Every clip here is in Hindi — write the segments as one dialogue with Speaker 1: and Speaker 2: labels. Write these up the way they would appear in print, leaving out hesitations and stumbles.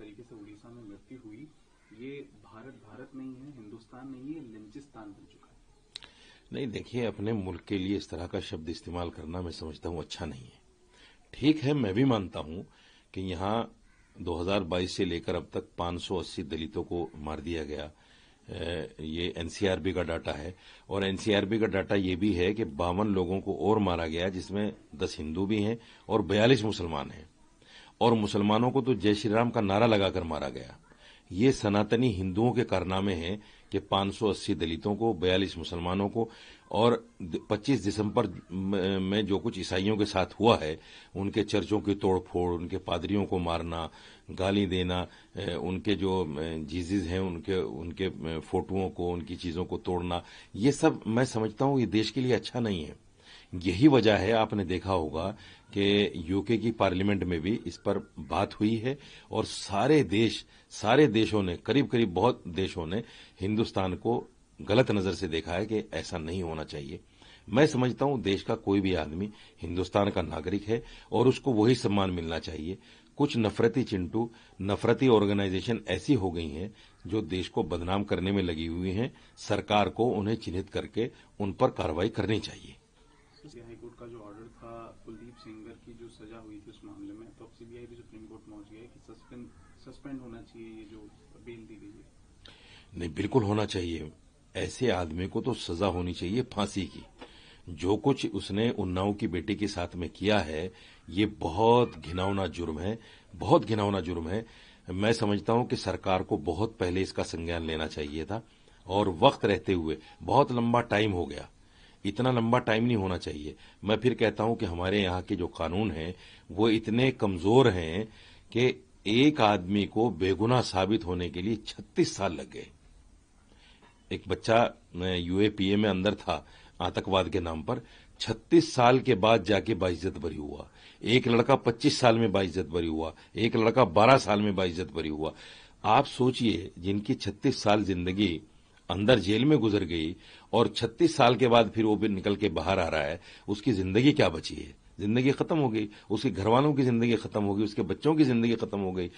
Speaker 1: तरीके से उड़ीसा में मृत्यु हुई, ये भारत नहीं है, हिंदुस्तान नहीं है, लिंचिस्तान बन चुका है।
Speaker 2: नहीं, देखिए, अपने मुल्क के लिए इस तरह का शब्द इस्तेमाल करना मैं समझता हूं अच्छा नहीं है। ठीक है, मैं भी मानता हूं कि यहाँ 2022 से लेकर अब तक 580 दलितों को मार दिया गया। ये एनसीआरबी का डाटा है, और एनसीआरबी का डाटा ये भी है कि 52 लोगों को और मारा गया, जिसमें 10 हिंदू भी हैं और 42 मुसलमान हैं। और मुसलमानों को तो जय श्री राम का नारा लगाकर मारा गया। ये सनातनी हिंदुओं के कारनामे हैं कि 580 दलितों को, 42 मुसलमानों को, और 25 दिसंबर में जो कुछ ईसाइयों के साथ हुआ है, उनके चर्चों की तोड़फोड़, उनके पादरियों को मारना, गाली देना, उनके जो जीजिस हैं उनके फोटोओं को, उनकी चीजों को तोड़ना, ये सब मैं समझता हूं ये देश के लिए अच्छा नहीं है। यही वजह है, आपने देखा होगा कि यूके की पार्लियामेंट में भी इस पर बात हुई है, और सारे देशों ने, करीब करीब बहुत देशों ने हिंदुस्तान को गलत नजर से देखा है कि ऐसा नहीं होना चाहिए। मैं समझता हूं देश का कोई भी आदमी हिंदुस्तान का नागरिक है और उसको वही सम्मान मिलना चाहिए। कुछ नफरती चिंटू, नफरती ऑर्गेनाइजेशन ऐसी हो गई हैं जो देश को बदनाम करने में लगी हुई हैं। सरकार को उन्हें चिन्हित करके उन पर कार्रवाई करनी चाहिए।
Speaker 1: हाईकोर्ट का जो ऑर्डर था कुलदीप सेंगर की जो सजा हुई थी उस मामले में, तो अब सीबीआई भी सुप्रीम कोर्ट पहुंच गया है कि सस्पेंड होना चाहिए ये जो बेल दी गई है।
Speaker 2: नहीं, बिल्कुल होना चाहिए। ऐसे आदमी को तो सजा होनी चाहिए फांसी की। जो कुछ उसने उन्नाव की बेटी के साथ में किया है, ये बहुत घिनौना जुर्म है, बहुत घिनौना जुर्म है। मैं समझता हूं कि सरकार को बहुत पहले इसका संज्ञान लेना चाहिए था, और वक्त रहते हुए। बहुत लंबा टाइम हो गया, इतना लंबा टाइम नहीं होना चाहिए। मैं फिर कहता हूं कि हमारे यहाँ के जो कानून हैं वो इतने कमजोर हैं कि एक आदमी को बेगुनाह साबित होने के लिए 36 साल लग गए। एक बच्चा यूएपीए में अंदर था आतंकवाद के नाम पर, 36 साल के बाद जाके बाइज्जत बरी हुआ। एक लड़का 25 साल में बाइज्जत बरी हुआ, एक लड़का 12 साल में बाइज्जत बरी हुआ। आप सोचिए, जिनकी 36 साल जिंदगी अंदर जेल में गुजर गई और 36 साल के बाद फिर वो भी निकल के बाहर आ रहा है, उसकी जिंदगी क्या बची है? जिंदगी खत्म हो गई, उसके घर वालों की जिंदगी खत्म हो गई, उसके बच्चों की जिंदगी खत्म हो गई।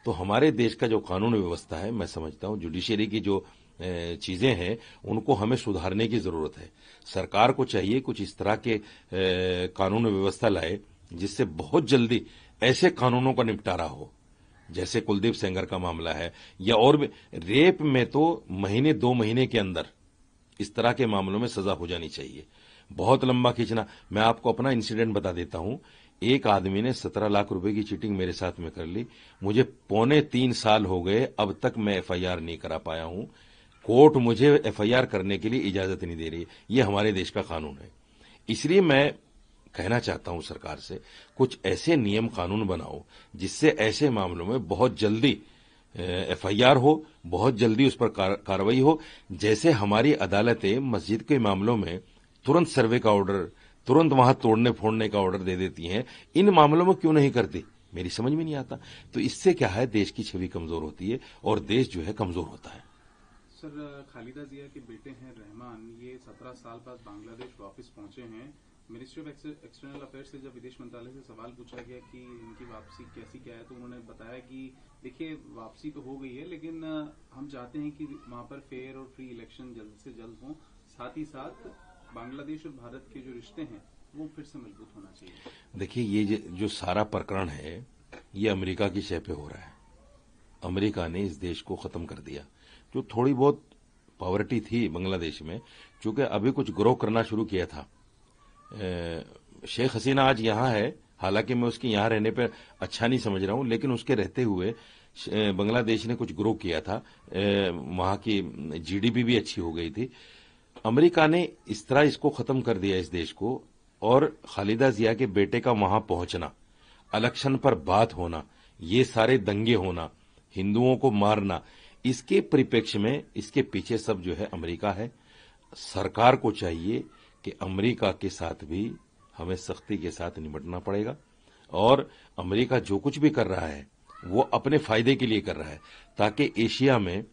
Speaker 2: तो हमारे देश का जो कानून व्यवस्था है, मैं समझता हूं जुडिशरी की जो चीजें हैं उनको हमें सुधारने की जरूरत है। सरकार को चाहिए कुछ इस तरह के कानून व्यवस्था लाए जिससे बहुत जल्दी ऐसे कानूनों का निपटारा हो, जैसे कुलदीप सेंगर का मामला है, या और भी। रेप में तो महीने 2 महीने के अंदर इस तरह के मामलों में सजा हो जानी चाहिए। बहुत लंबा खींचना। मैं आपको अपना इंसिडेंट बता देता हूं। एक आदमी ने 17 लाख रुपए की चीटिंग मेरे साथ में कर ली। मुझे 2.25 साल हो गए, अब तक मैं एफआईआर नहीं करा पाया हूं। कोर्ट मुझे एफआईआर करने के लिए इजाजत नहीं दे रही है। ये हमारे देश का कानून है। इसलिए मैं कहना चाहता हूं सरकार से, कुछ ऐसे नियम कानून बनाओ जिससे ऐसे मामलों में बहुत जल्दी एफआईआर हो, बहुत जल्दी उस पर कार्रवाई हो। जैसे हमारी अदालतें मस्जिद के मामलों में तुरंत सर्वे का ऑर्डर, तुरंत वहां तोड़ने फोड़ने का ऑर्डर दे देती हैं, इन मामलों में क्यों नहीं करती? मेरी समझ में नहीं आता। तो इससे क्या है, देश की छवि कमजोर होती है और देश जो है कमजोर होता है।
Speaker 1: सर, खालिदा जिया के बेटे हैं रहमान, ये 17 साल बाद बांग्लादेश वापस पहुंचे हैं। मिनिस्ट्री ऑफ एक्सटर्नल अफेयर्स से जब विदेश मंत्रालय से सवाल पूछा गया कि इनकी वापसी कैसी क्या है, तो उन्होंने बताया कि देखिए वापसी तो हो गई है, लेकिन हम चाहते हैं कि वहां पर फेयर और फ्री इलेक्शन जल्द से जल्द हों। साथ ही साथ बांग्लादेश और भारत के जो रिश्ते हैं वो फिर से मजबूत होना चाहिए।
Speaker 2: देखिए, ये जो सारा प्रकरण है ये अमेरिका की शह पे हो रहा है। अमेरिका ने इस देश को खत्म कर दिया। जो थोड़ी बहुत पॉवर्टी थी बांग्लादेश में, चूंकि अभी कुछ ग्रो करना शुरू किया था। शेख हसीना आज यहां है, हालांकि मैं उसके यहां रहने पर अच्छा नहीं समझ रहा हूं, लेकिन उसके रहते हुए बांग्लादेश ने कुछ ग्रो किया था। वहां की जीडीपी भी अच्छी हो गई थी। अमेरिका ने इस तरह इसको खत्म कर दिया, इस देश को। और खालिदा जिया के बेटे का वहां पहुंचना, इलेक्शन पर बात होना, ये सारे दंगे होना, हिंदुओं को मारना, इसके परिप्रेक्ष्य में इसके पीछे सब जो है अमेरिका है। सरकार को चाहिए कि अमेरिका के साथ भी हमें सख्ती के साथ निपटना पड़ेगा, और अमेरिका जो कुछ भी कर रहा है वो अपने फायदे के लिए कर रहा है, ताकि एशिया में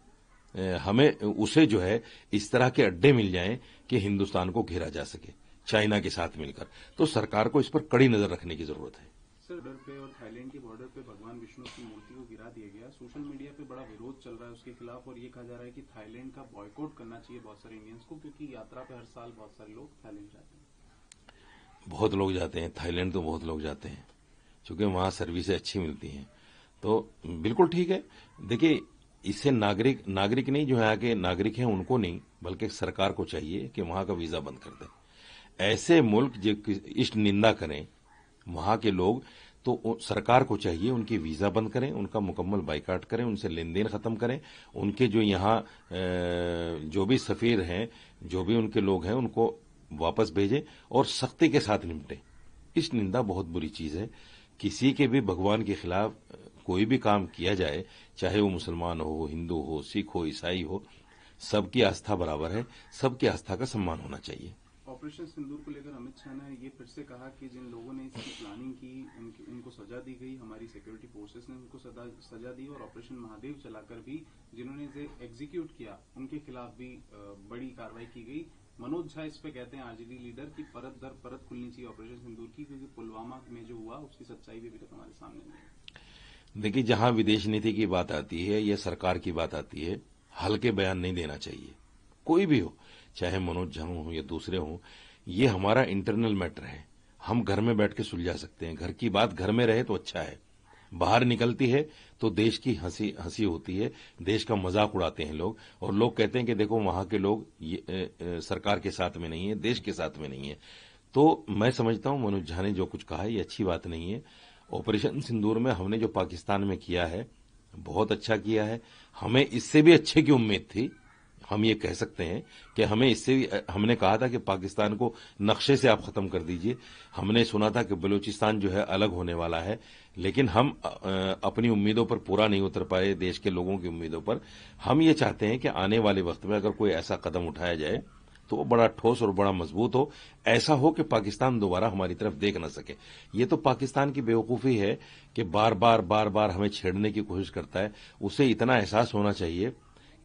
Speaker 2: हमें उसे जो है इस तरह के अड्डे मिल जाएं कि हिंदुस्तान को घेरा जा सके चाइना के साथ मिलकर। तो सरकार को इस पर कड़ी नजर रखने की जरूरत है।
Speaker 1: सर, बॉर्डर पे और थाईलैंड के बॉर्डर पे भगवान विष्णु की मूर्ति को गिरा दिया गया, सोशल मीडिया पे बड़ा विरोध चल रहा है उसके खिलाफ और ये कहा जा रहा है कि थाईलैंड का बॉयकॉट करना चाहिए बहुत सारे इंडियंस को, क्योंकि यात्रा पे हर साल बहुत सारे लोग थाईलैंड जाते हैं।
Speaker 2: बहुत लोग जाते हैं थाईलैंड, तो बहुत लोग जाते हैं क्योंकि वहां सर्विसें अच्छी मिलती हैं। तो बिल्कुल ठीक है। देखिए, इससे नागरिक नहीं, जो यहाँ के नागरिक हैं उनको नहीं, बल्कि सरकार को चाहिए कि वहां का वीजा बंद कर दें। ऐसे मुल्क जो इष्ट निंदा करें वहां के लोग, तो सरकार को चाहिए उनकी वीजा बंद करें, उनका मुकम्मल बाइकाट करें, उनसे लेन देन खत्म करें, उनके जो यहाँ जो भी सफीर हैं, जो भी उनके लोग हैं, उनको वापस भेजें और सख्ती के साथ निपटें। इष्ट निंदा बहुत बुरी चीज है। किसी के भी भगवान के खिलाफ कोई भी काम किया जाए, चाहे वो मुसलमान हो, हिंदू हो, सिख हो, ईसाई हो, सबकी आस्था बराबर है, सबकी आस्था का सम्मान होना चाहिए।
Speaker 1: ऑपरेशन सिंदूर को लेकर अमित शाह ने ये फिर से कहा कि जिन लोगों ने इसकी प्लानिंग की उनको सजा दी गई, हमारी सिक्योरिटी फोर्सेस ने उनको सजा दी, और ऑपरेशन महादेव चलाकर भी जिन्होंने इसे एग्जीक्यूट किया उनके खिलाफ भी बड़ी कार्रवाई की गई। मनोज झा इस पे कहते हैं, आरजेडी लीडर, की परत दर परत खुलनी चाहिए ऑपरेशन सिंदूर की, क्योंकि पुलवामा में जो हुआ उसकी सच्चाई भी अभी तक हमारे सामने नहीं है।
Speaker 2: देखिए, जहां विदेश नीति की बात आती है या सरकार की बात आती है, हल्के बयान नहीं देना चाहिए। कोई भी हो, चाहे मनोज झा हो या दूसरे हो, ये हमारा इंटरनल मैटर है। हम घर में बैठ के सुलझा सकते हैं। घर की बात घर में रहे तो अच्छा है, बाहर निकलती है तो देश की हंसी होती है, देश का मजाक उड़ाते हैं लोग, और लोग कहते हैं कि देखो वहां के लोग सरकार के साथ में नहीं है, देश के साथ में नहीं है। तो मैं समझता हूं मनोज झा ने जो कुछ कहा है ये अच्छी बात नहीं है। ऑपरेशन सिंदूर में हमने जो पाकिस्तान में किया है बहुत अच्छा किया है। हमें इससे भी अच्छे की उम्मीद थी। हम ये कह सकते हैं कि हमें इससे भी, हमने कहा था कि पाकिस्तान को नक्शे से आप खत्म कर दीजिए। हमने सुना था कि बलूचिस्तान जो है अलग होने वाला है, लेकिन हम अपनी उम्मीदों पर पूरा नहीं उतर पाए, देश के लोगों की उम्मीदों पर। हम ये चाहते हैं कि आने वाले वक्त में अगर कोई ऐसा कदम उठाया जाए तो वो बड़ा ठोस और बड़ा मजबूत हो, ऐसा हो कि पाकिस्तान दोबारा हमारी तरफ देख न सके। ये तो पाकिस्तान की बेवकूफ़ी है कि बार बार हमें छेड़ने की कोशिश करता है। उसे इतना एहसास होना चाहिए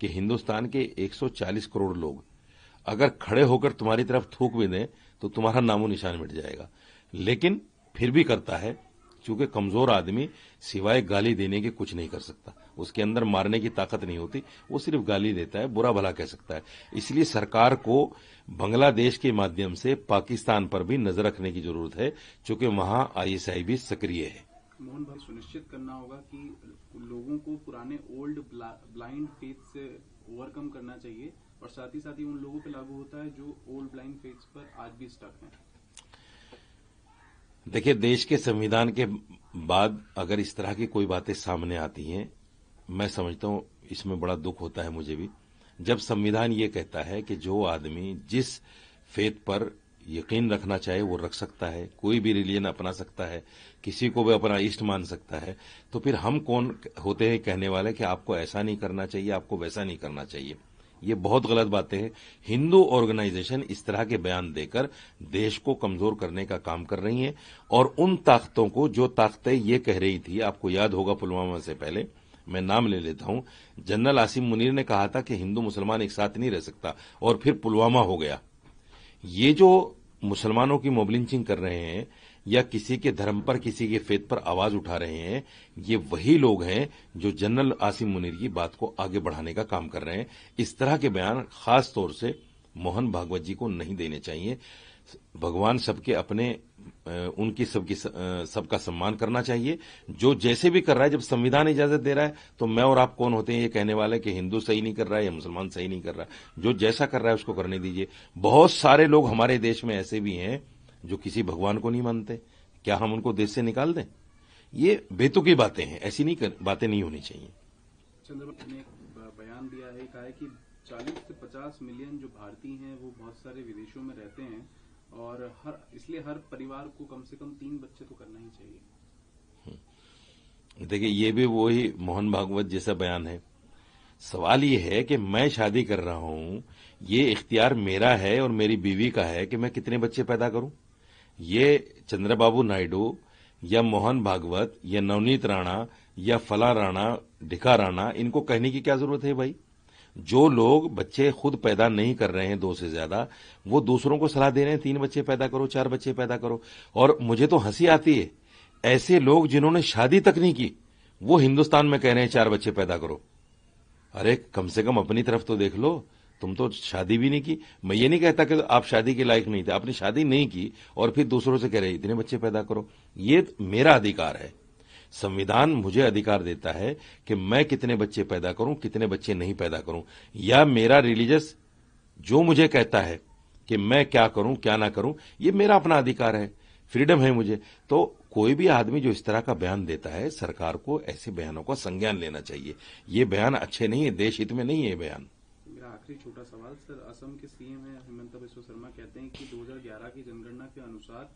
Speaker 2: कि हिंदुस्तान के 140 करोड़ लोग अगर खड़े होकर तुम्हारी तरफ थूक भी दें तो तुम्हारा नामो निशान मिट जाएगा, लेकिन फिर भी करता है, क्योंकि कमजोर आदमी सिवाय गाली देने के कुछ नहीं कर सकता। उसके अंदर मारने की ताकत नहीं होती, वो सिर्फ गाली देता है, बुरा भला कह सकता है। इसलिए सरकार को बांग्लादेश के माध्यम से पाकिस्तान पर भी नजर रखने की जरूरत है, क्योंकि वहां आईएसआई भी सक्रिय है।
Speaker 1: मोहन भाई, सुनिश्चित करना होगा कि लोगों को पुराने ओल्ड ब्लाइंड फेथ से ओवरकम करना चाहिए, और साथ ही उन लोगों पे लागू होता है जो ओल्ड ब्लाइंड फेथ पर आज भी स्टक हैं।
Speaker 2: देखिए, देश के संविधान के बाद अगर इस तरह की कोई बातें सामने आती हैं, मैं समझता हूं इसमें बड़ा दुख होता है मुझे भी। जब संविधान ये कहता है कि जो आदमी जिस फेथ पर यकीन रखना चाहे वो रख सकता है, कोई भी रिलीजन अपना सकता है, किसी को भी अपना इष्ट मान सकता है, तो फिर हम कौन होते हैं कहने वाले कि आपको ऐसा नहीं करना चाहिए, आपको वैसा नहीं करना चाहिए। ये बहुत गलत बातें हैं। हिंदू ऑर्गेनाइजेशन इस तरह के बयान देकर देश को कमजोर करने का काम कर रही हैं, और उन ताकतों को, जो ताकतें ये कह रही थी, आपको याद होगा पुलवामा से पहले, मैं नाम ले लेता हूं, जनरल आसिम मुनीर ने कहा था कि हिंदू मुसलमान एक साथ नहीं रह सकता, और फिर पुलवामा हो गया। ये जो मुसलमानों की मॉब लिंचिंग कर रहे हैं या किसी के धर्म पर, किसी के फेथ पर आवाज उठा रहे हैं, ये वही लोग हैं जो जनरल आसिम मुनीर की बात को आगे बढ़ाने का काम कर रहे हैं। इस तरह के बयान खास तौर से मोहन भागवत जी को नहीं देने चाहिए। भगवान सबके अपने, उनकी सबका सम्मान करना चाहिए। जो जैसे भी कर रहा है, जब संविधान इजाजत दे रहा है तो मैं और आप कौन होते हैं ये कहने वाले कि हिंदू सही नहीं कर रहा है या मुसलमान सही नहीं कर रहा है। जो जैसा कर रहा है उसको करने दीजिए। बहुत सारे लोग हमारे देश में ऐसे भी हैं जो किसी भगवान को नहीं मानते। क्या हम उनको देश से निकाल दें? ये बेतुकी बातें हैं, ऐसी बातें नहीं होनी चाहिए।
Speaker 1: चंद्रबाबू ने एक बयान दिया है, कहा है कि 40 से 50 मिलियन जो भारतीय हैं वो बहुत सारे विदेशों में रहते हैं, और इसलिए हर परिवार को कम से कम 3 बच्चे तो करना ही चाहिए।
Speaker 2: देखिए, ये भी वही मोहन भागवत जैसा बयान है। सवाल ये है कि मैं शादी कर रहा हूं, ये इख्तियार मेरा है और मेरी बीवी का है कि मैं कितने बच्चे पैदा करूं। ये चंद्रबाबू नायडू या मोहन भागवत या नवनीत राणा या फला राणा, ढिका राणा, इनको कहने की क्या जरूरत है भाई? जो लोग बच्चे खुद पैदा नहीं कर रहे हैं 2 से ज्यादा, वो दूसरों को सलाह दे रहे हैं 3 बच्चे पैदा करो, 4 बच्चे पैदा करो। और मुझे तो हंसी आती है, ऐसे लोग जिन्होंने शादी तक नहीं की वो हिंदुस्तान में कह रहे हैं 4 बच्चे पैदा करो। अरे कम से कम अपनी तरफ तो देख लो, तुम तो शादी भी नहीं की। मैं ये नहीं कहता कि आप शादी के लायक नहीं थे, आपने शादी नहीं की और फिर दूसरों से कह रहे इतने बच्चे पैदा करो। ये मेरा अधिकार है, संविधान मुझे अधिकार देता है कि मैं कितने बच्चे पैदा करूं, कितने बच्चे नहीं पैदा करूं, या मेरा रिलीजियस जो मुझे कहता है कि मैं क्या करूं क्या ना करूं, ये मेरा अपना अधिकार है, फ्रीडम है मुझे। तो कोई भी आदमी जो इस तरह का बयान देता है, सरकार को ऐसे बयानों का संज्ञान लेना चाहिए। ये बयान अच्छे नहीं है, देश हित में नहीं है ये बयान।
Speaker 1: मेरा आखिरी छोटा सवाल सर, असम के सीएम है हिमंता बिस्वा शर्मा कहते हैं कि 2011 की जनगणना के अनुसार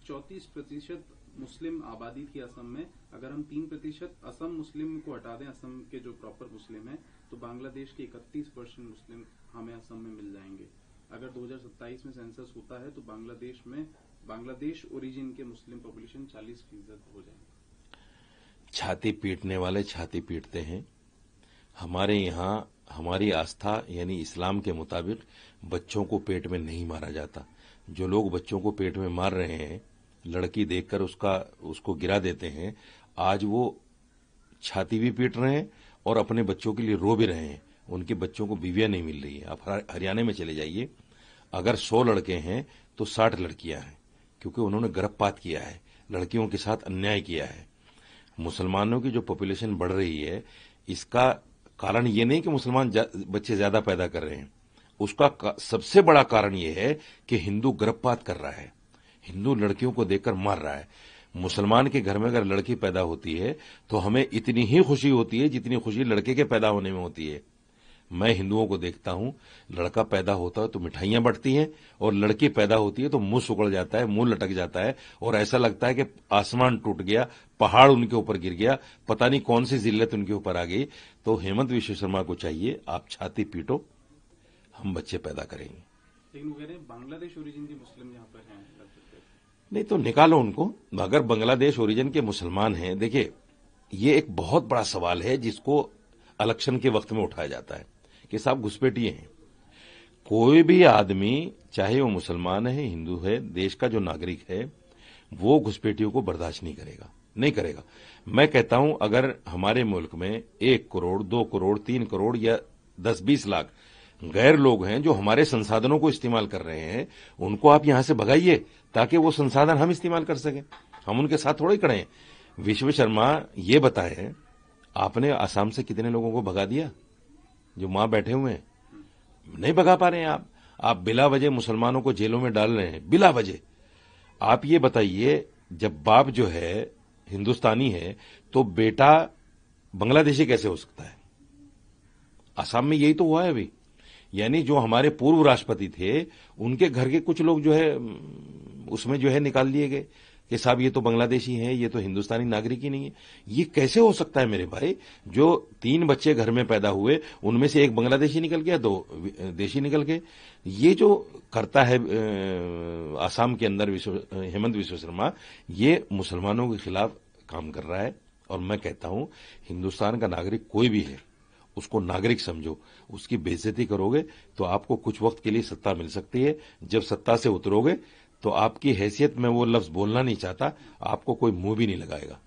Speaker 1: 34% मुस्लिम आबादी थी असम में। अगर हम 3% असम मुस्लिम को हटा दें, असम के जो प्रॉपर मुस्लिम है, तो बांग्लादेश के 31% मुस्लिम हमें असम में मिल जाएंगे। अगर 2027 में सेंसस होता है तो बांग्लादेश में बांग्लादेश ओरिजिन के मुस्लिम पॉपुलेशन 40% हो जाएंगे।
Speaker 2: छाती पीटने वाले छाती पीटते हैं। हमारे यहाँ हमारी आस्था यानी इस्लाम के मुताबिक बच्चों को पेट में नहीं मारा जाता। जो लोग बच्चों को पेट में मार रहे हैं, लड़की देखकर उसको गिरा देते हैं, आज वो छाती भी पीट रहे हैं और अपने बच्चों के लिए रो भी रहे हैं। उनके बच्चों को बीवियां नहीं मिल रही है। आप हरियाणा में चले जाइए, अगर 100 लड़के हैं तो 60 लड़कियां हैं, क्योंकि उन्होंने गर्भपात किया है, लड़कियों के साथ अन्याय किया है। मुसलमानों की जो पॉपुलेशन बढ़ रही है, इसका कारण ये नहीं कि मुसलमान बच्चे ज्यादा पैदा कर रहे हैं, उसका सबसे बड़ा कारण ये है कि हिंदू गर्भपात कर रहा है, हिंदू लड़कियों को देखकर मार रहा है। मुसलमान के घर में अगर लड़की पैदा होती है तो हमें इतनी ही खुशी होती है जितनी खुशी लड़के के पैदा होने में होती है। मैं हिंदुओं को देखता हूं, लड़का पैदा होता है तो मिठाइयां बंटती हैं, और लड़की पैदा होती है तो मुंह सुकड़ जाता है, मुंह लटक जाता है, और ऐसा लगता है कि आसमान टूट गया, पहाड़ उनके ऊपर गिर गया, पता नहीं कौन सी जिल्लत उनके ऊपर आ गई। तो हेमंत विश्व शर्मा को चाहिए, आप छाती पीटो, हम बच्चे पैदा करेंगे।
Speaker 1: लेकिन वो कह रहे हैं बांग्लादेश ओरिजिन के मुस्लिम यहाँ पर हैं।
Speaker 2: नहीं तो निकालो उनको। अगर बांग्लादेश ओरिजिन के मुसलमान हैं, देखिए ये एक बहुत बड़ा सवाल है जिसको इलेक्शन के वक्त में उठाया जाता है कि साहब घुसपैठिए हैं। कोई भी आदमी, चाहे वो मुसलमान है, हिंदू है, देश का जो नागरिक है, वो घुसपैठियों को बर्दाश्त नहीं करेगा। मैं कहता हूं अगर हमारे मुल्क में 1 करोड़ 2 करोड़ 3 करोड़ या 10-20 लाख गैर लोग हैं जो हमारे संसाधनों को इस्तेमाल कर रहे हैं, उनको आप यहां से भगाइए ताकि वो संसाधन हम इस्तेमाल कर सकें। हम उनके साथ थोड़े खड़े हैं। विश्व शर्मा ये बताएं, आपने आसाम से कितने लोगों को भगा दिया जो वहां बैठे हुए हैं? नहीं भगा पा रहे हैं आप बिला वजह मुसलमानों को जेलों में डाल रहे हैं, बिला वजह। आप ये बताइए, जब बाप जो है हिंदुस्तानी है तो बेटा बांग्लादेशी कैसे हो सकता है? आसाम में यही तो हुआ है अभी। यानी जो हमारे पूर्व राष्ट्रपति थे, उनके घर के कुछ लोग जो है उसमें जो है निकाल लिए गए कि साहब ये तो बांग्लादेशी हैं, ये तो हिंदुस्तानी नागरिक ही नहीं है। ये कैसे हो सकता है मेरे भाई? जो 3 बच्चे घर में पैदा हुए, उनमें से 1 बांग्लादेशी निकल गया, 2 देशी निकल गए। ये जो करता है आसाम के अंदर हेमंत विश्व शर्मा, ये मुसलमानों के खिलाफ काम कर रहा है। और मैं कहता हूं हिंदुस्तान का नागरिक कोई भी है, उसको नागरिक समझो। उसकी बेइज्जती करोगे तो आपको कुछ वक्त के लिए सत्ता मिल सकती है, जब सत्ता से उतरोगे तो आपकी हैसियत में वो लफ्ज बोलना नहीं चाहता, आपको कोई मुंह भी नहीं लगाएगा।